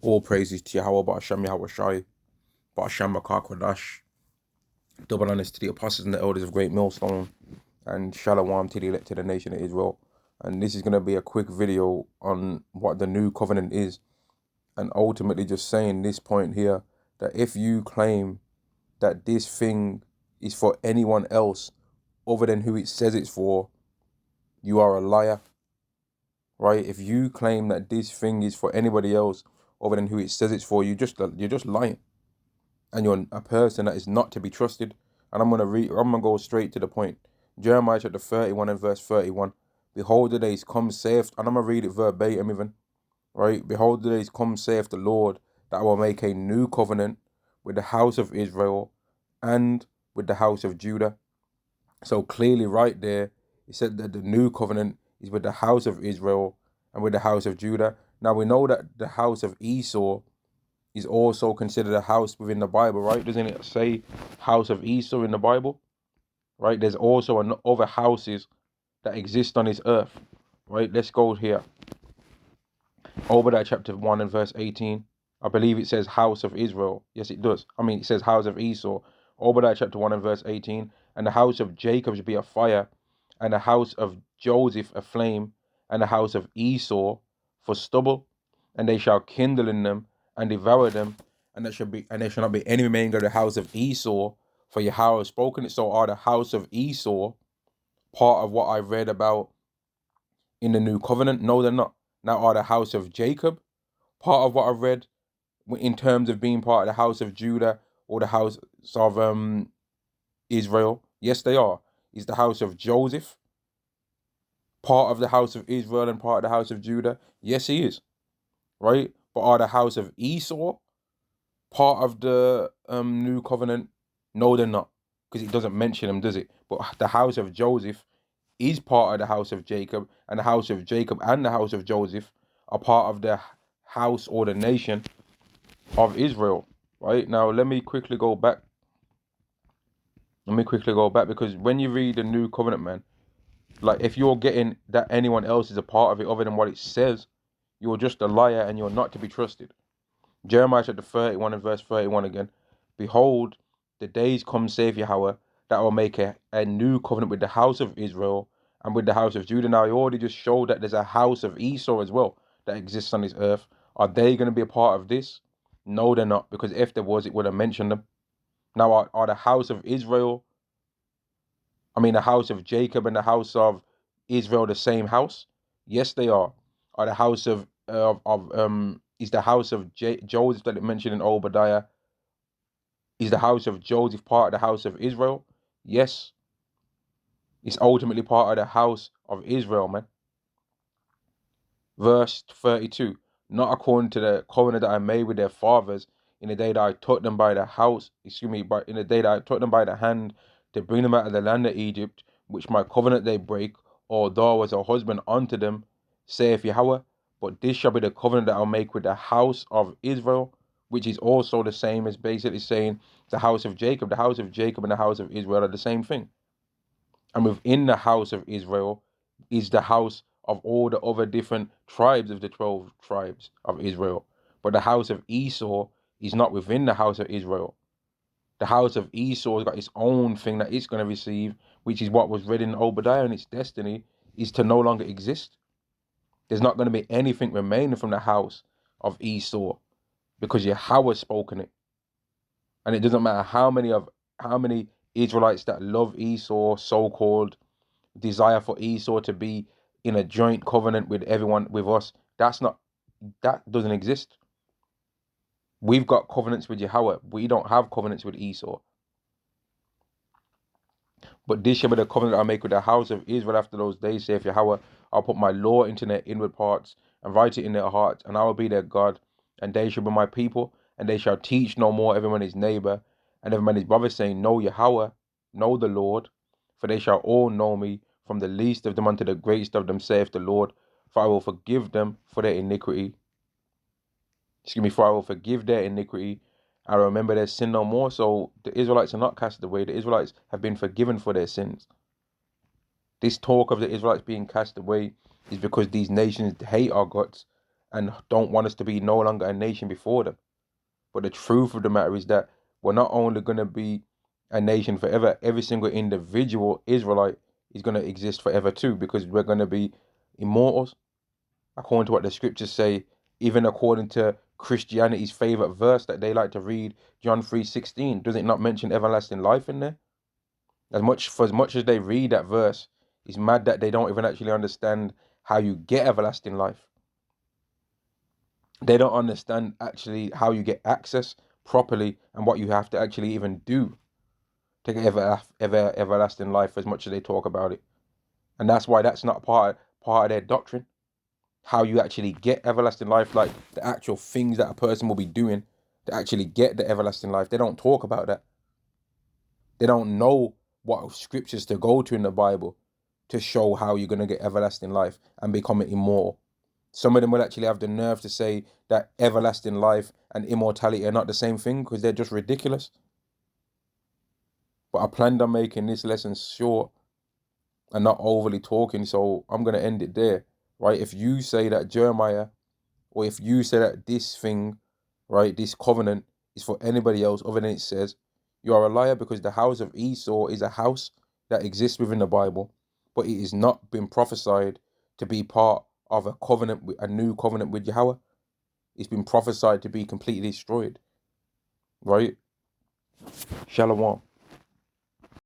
All praises to Yahweh, Ba'ashem Yahweh Shai, Ba'ashem Makar Kodash. Double honors to the apostles and the elders of Great Millstone, and Shalom to the elected nation of Israel. And this is going to be a quick video on what the new covenant is, and ultimately just saying this point here, that if you claim that this thing is for anyone else other than who it says it's for, you are a liar, right? If you claim that this thing is for anybody else other than who it says it's for, you're just lying. And you're a person that is not to be trusted. And I'm gonna go straight to the point. Jeremiah chapter 31 and verse 31. Behold, the days come, saith, and I'm gonna read it verbatim even, right? Behold, the days come, saith the Lord, that I will make a new covenant with the house of Israel and with the house of Judah. So clearly right there, it said that the new covenant is with the house of Israel and with the house of Judah. Now we know that the house of Esau is also considered a house within the Bible, right? Doesn't it say house of Esau in the Bible, right? There's also other houses that exist on this earth, right? Let's go here. Obadiah chapter 1 and verse 18. I believe it says house of Israel. Yes, it does. It says house of Esau. Obadiah chapter 1 and verse 18. And the house of Jacob shall be a fire, and the house of Joseph a flame, and the house of Esau for stubble, and they shall kindle in them and devour them, and there shall not be any remaining of the house of Esau, for Yahweh has spoken it. So are the house of Esau part of what I read about in the new covenant? No, they're not. Now are the house of Jacob part of what I've read in terms of being part of the house of Judah or the house of Israel? Yes, they are. Is the house of Joseph part of the house of Israel and part of the house of Judah? Yes, he is. Right? But are the house of Esau part of the new covenant? No, they're not, because it doesn't mention them, does it? But the house of Joseph is part of the house of Jacob, and the house of Jacob and the house of Joseph are part of the house or the nation of Israel. Right? Now let me quickly go back, because when you read the new covenant, man, like if you're getting that anyone else is a part of it other than what it says, you're just a liar and you're not to be trusted. Jeremiah chapter 31 and verse 31 again. Behold, the days come, saith Yahweh, that I will make a new covenant with the house of Israel and with the house of Judah. Now, I already just showed that there's a house of Esau as well that exists on this earth. Are they going to be a part of this? No, they're not, because if there was, it would have mentioned them. Now, are the house of Israel, the house of Jacob and the house of Israel the same house? Yes, they are. Are the house is the house of Joseph that it mentioned in Obadiah, is the house of Joseph part of the house of Israel? Yes. It's ultimately part of the house of Israel, man. Verse 32. Not according to the covenant that I made with their fathers in the day that I took them by the but in the day that I took them by the hand to bring them out of the land of Egypt, which my covenant they break, although I was a husband unto them, saith Yahweh. But this shall be the covenant that I'll make with the house of Israel, which is also the same as basically saying the house of Jacob. The house of Jacob and the house of Israel are the same thing. And within the house of Israel is the house of all the other different tribes of the 12 tribes of Israel. But the house of Esau is not within the house of Israel. The house of Esau has got its own thing that it's going to receive, which is what was read in Obadiah, and its destiny is to no longer exist. There's not going to be anything remaining from the house of Esau, because Yahweh spoken it. And it doesn't matter how many Israelites that love Esau, so-called desire for Esau to be in a joint covenant with everyone, with us. That doesn't exist. We've got covenants with Yahweh. We don't have covenants with Esau. But this shall be the covenant I make with the house of Israel after those days, saith Yahweh. I'll put my law into their inward parts and write it in their hearts, and I will be their God, and they shall be my people, and they shall teach no more every man his neighbor, and every man his brother, saying, Know Yahweh, know the Lord, for they shall all know me, from the least of them unto the greatest of them, saith the Lord, for I will forgive them for their iniquity. For I will forgive their iniquity. I remember their sin no more. So the Israelites are not cast away. The Israelites have been forgiven for their sins. This talk of the Israelites being cast away is because these nations hate our guts and don't want us to be no longer a nation before them. But the truth of the matter is that we're not only going to be a nation forever, every single individual Israelite is going to exist forever too, because we're going to be immortals, according to what the scriptures say, even according to Christianity's favorite verse that they like to read, John 3:16. Does it not mention everlasting life in there? As much as they read that verse, it's mad that they don't even actually understand how you get everlasting life. They don't understand actually how you get access properly and what you have to actually even do to get everlasting life, as much as they talk about it. And that's why that's not part of their doctrine. How you actually get everlasting life, like the actual things that a person will be doing to actually get the everlasting life. They don't talk about that. They don't know what scriptures to go to in the Bible to show how you're going to get everlasting life and become immortal. Some of them will actually have the nerve to say that everlasting life and immortality are not the same thing, because they're just ridiculous. But I planned on making this lesson short and not overly talking, so I'm going to end it there, right? If you say that Jeremiah, or if you say that this thing, right, this covenant is for anybody else other than it says, you are a liar, because the house of Esau is a house that exists within the Bible, but it has not been prophesied to be part of a covenant, a new covenant with Yahweh. It's been prophesied to be completely destroyed, right? Shalom.